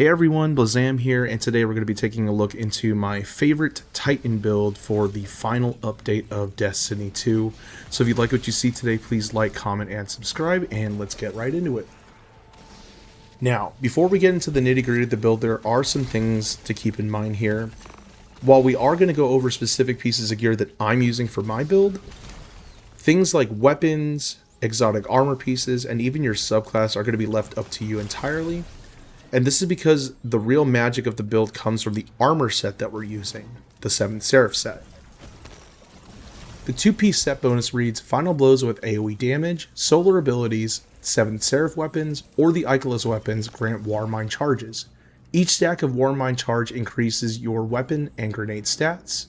Hey everyone, Blazam here, and today we're going to be taking a look into my favorite Titan build for the final update of Destiny 2. So if you like what you see today, please like, comment, and subscribe, and let's get right into it. Now, before we get into the nitty-gritty of the build, there are some things to keep in mind here. While we are going to go over specific pieces of gear that I'm using for my build, things like weapons, exotic armor pieces, and even your subclass are going to be left up to you entirely. And this is because the real magic of the build comes from the armor set that we're using, the 7th Seraph set. The 2-piece set bonus reads Final Blows with AOE damage, solar abilities, 7th Seraph weapons, or the Icarus weapons grant Warmind charges. Each stack of Warmind charge increases your weapon and grenade stats.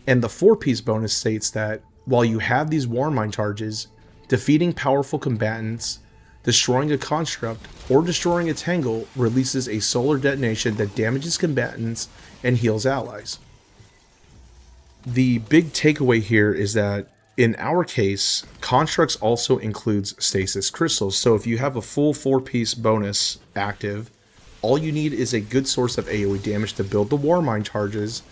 And the 4-piece bonus states that while you have these Warmind charges, defeating powerful combatants, destroying a construct, or destroying a tangle releases a solar detonation that damages combatants and heals allies. The big takeaway here is that in our case, constructs also includes stasis crystals, so if you have a full 4-piece bonus active, all you need is a good source of AOE damage to build the Warmind charges,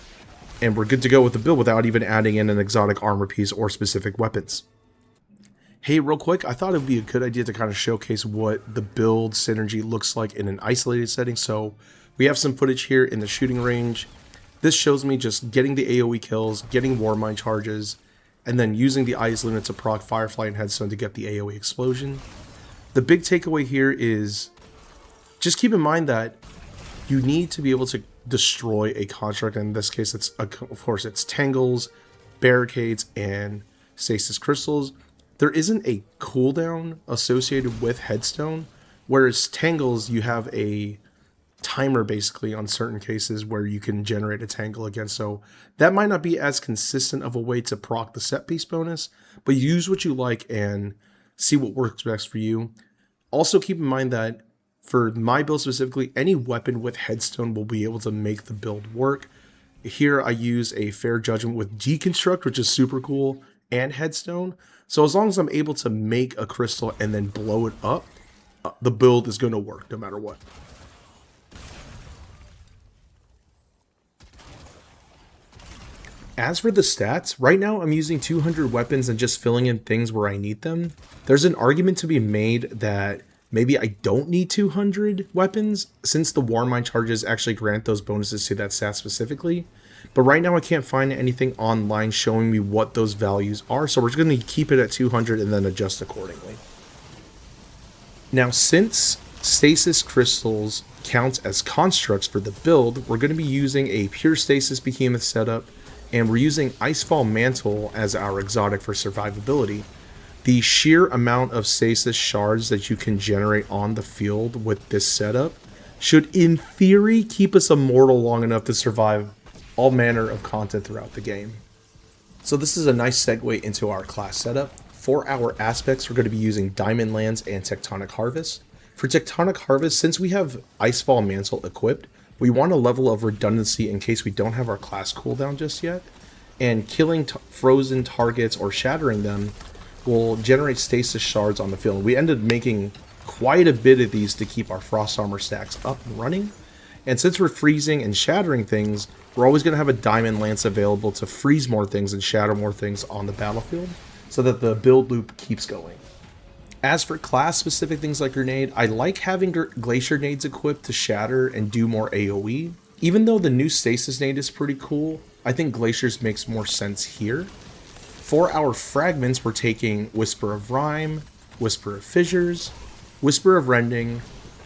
and we're good to go with the build without even adding in an exotic armor piece or specific weapons. Hey, real quick, I thought it would be a good idea to kind of showcase what the build synergy looks like in an isolated setting. So we have some footage here in the shooting range. This shows me just getting the AoE kills, getting Warmind charges, and then using the Ice Luna to proc Firefly and Headstone to get the AoE explosion. The big takeaway here is just keep in mind that you need to be able to destroy a construct. In this case, of course, it's tangles, barricades, and stasis crystals. There isn't a cooldown associated with Headstone, whereas Tangles, you have a timer basically on certain cases where you can generate a Tangle again, so that might not be as consistent of a way to proc the set piece bonus, but use what you like and see what works best for you. Also keep in mind that for my build specifically, any weapon with Headstone will be able to make the build work. Here I use a Fair Judgment with Deconstruct, which is super cool, and Headstone. So as long as I'm able to make a crystal and then blow it up, the build is going to work no matter what. As for the stats, right now I'm using 200 weapons and just filling in things where I need them. There's an argument to be made that maybe I don't need 200 weapons since the Warmind charges actually grant those bonuses to that stat specifically. But right now I can't find anything online showing me what those values are, so we're just going to keep it at 200 and then adjust accordingly. Now, since stasis crystals count as constructs for the build, we're going to be using a pure stasis behemoth setup, and we're using Icefall Mantle as our exotic for survivability. The sheer amount of stasis shards that you can generate on the field with this setup should, in theory, keep us immortal long enough to survive all manner of content throughout the game. So this is a nice segue into our class setup. For our aspects, we're going to be using Diamond Lands and Tectonic Harvest. For Tectonic Harvest, since we have Icefall Mantle equipped, we want a level of redundancy in case we don't have our class cooldown just yet, and killing frozen targets or shattering them will generate stasis shards on the field. We ended up making quite a bit of these to keep our frost armor stacks up and running. And since we're freezing and shattering things, we're always going to have a Diamond Lance available to freeze more things and shatter more things on the battlefield so that the build loop keeps going. As for class-specific things like Grenade, I like having Glacier Nades equipped to shatter and do more AoE. Even though the new Stasis Nade is pretty cool, I think Glaciers makes more sense here. For our fragments, we're taking Whisper of Rime, Whisper of Fissures, Whisper of Rending,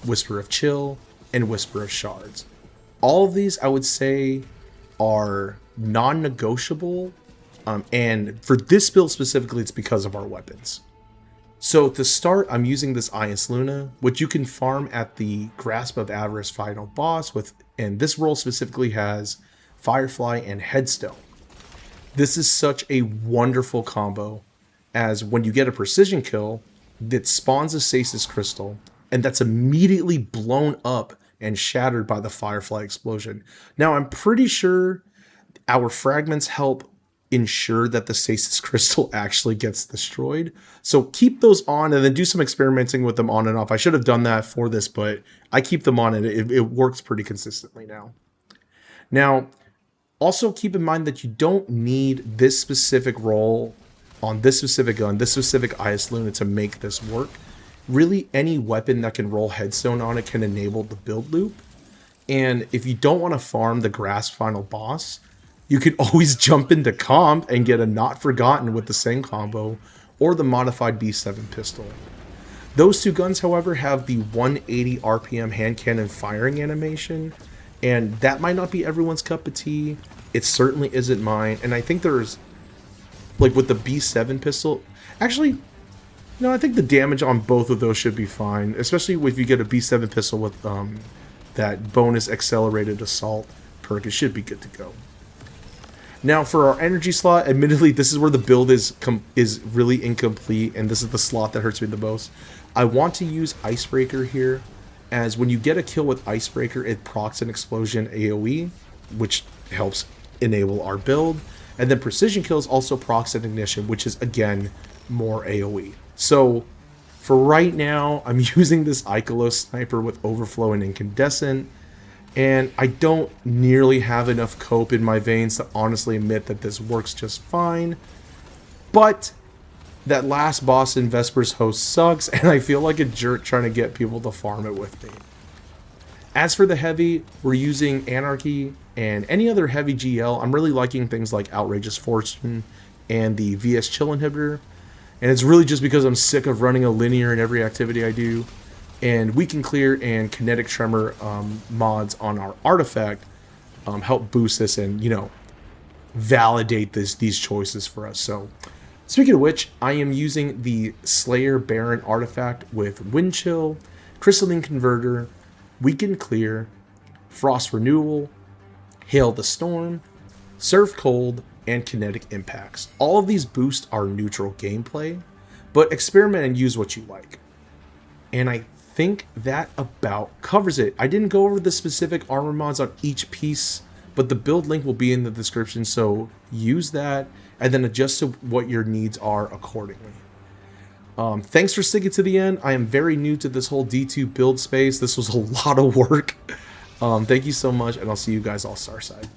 Whisper of Chill, and Whisper of Shards. All of these, I would say, are non-negotiable, and for this build specifically, it's because of our weapons. So to start, I'm using this Ice Luna, which you can farm at the Grasp of Avarice final boss with, and this role specifically has Firefly and Headstone. This is such a wonderful combo, as when you get a precision kill, that spawns a stasis crystal, and that's immediately blown up and shattered by the Firefly explosion. Now, I'm pretty sure our fragments help ensure that the stasis crystal actually gets destroyed. So keep those on and then do some experimenting with them on and off. I should have done that for this, but I keep them on and it works pretty consistently now. Now, also keep in mind that you don't need this specific roll on this specific gun, this specific IS Luna to make this work. Really, any weapon that can roll headstone on it can enable the build loop. And if you don't want to farm the Grasp final boss, you can always jump into comp and get a Not Forgotten with the same combo, or the modified B7 pistol. Those two guns, however, have the 180 RPM hand cannon firing animation, and that might not be everyone's cup of tea. It certainly isn't mine, and I think there's, like with the B7 pistol, actually, no, I think the damage on both of those should be fine, especially if you get a B7 pistol with that bonus accelerated assault perk. It should be good to go. Now for our energy slot, admittedly this is where the build is really incomplete, and this is the slot that hurts me the most. I want to use Icebreaker here, as when you get a kill with Icebreaker, it procs an explosion AOE, which helps enable our build, and then Precision Kills also procs an ignition, which is again more AOE. So for right now, I'm using this Ikelos sniper with Overflow and Incandescent, and I don't nearly have enough cope in my veins to honestly admit that this works just fine. But that last boss in Vesper's Host sucks, and I feel like a jerk trying to get people to farm it with me. As for the heavy, we're using Anarchy and any other heavy GL. I'm really liking things like Outrageous Fortune and the VS Chill Inhibitor. And it's really just because I'm sick of running a linear in every activity I do. And Weaken Clear and Kinetic Tremor mods on our artifact help boost this and, you know, validate these choices for us. So, speaking of which, I am using the Slayer Baron artifact with Wind Chill, Crystalline Converter, Weaken Clear, Frost Renewal, Hail the Storm, Surf Cold, and Kinetic Impacts. All of these boost our neutral gameplay, but experiment and use what you like. And I think that about covers it. I didn't go over the specific armor mods on each piece, but the build link will be in the description, so use that and then adjust to what your needs are accordingly. Thanks for sticking to the end. I am very new to this whole D2 build space. This was a lot of work. Thank you so much, and I'll see you guys all Starside.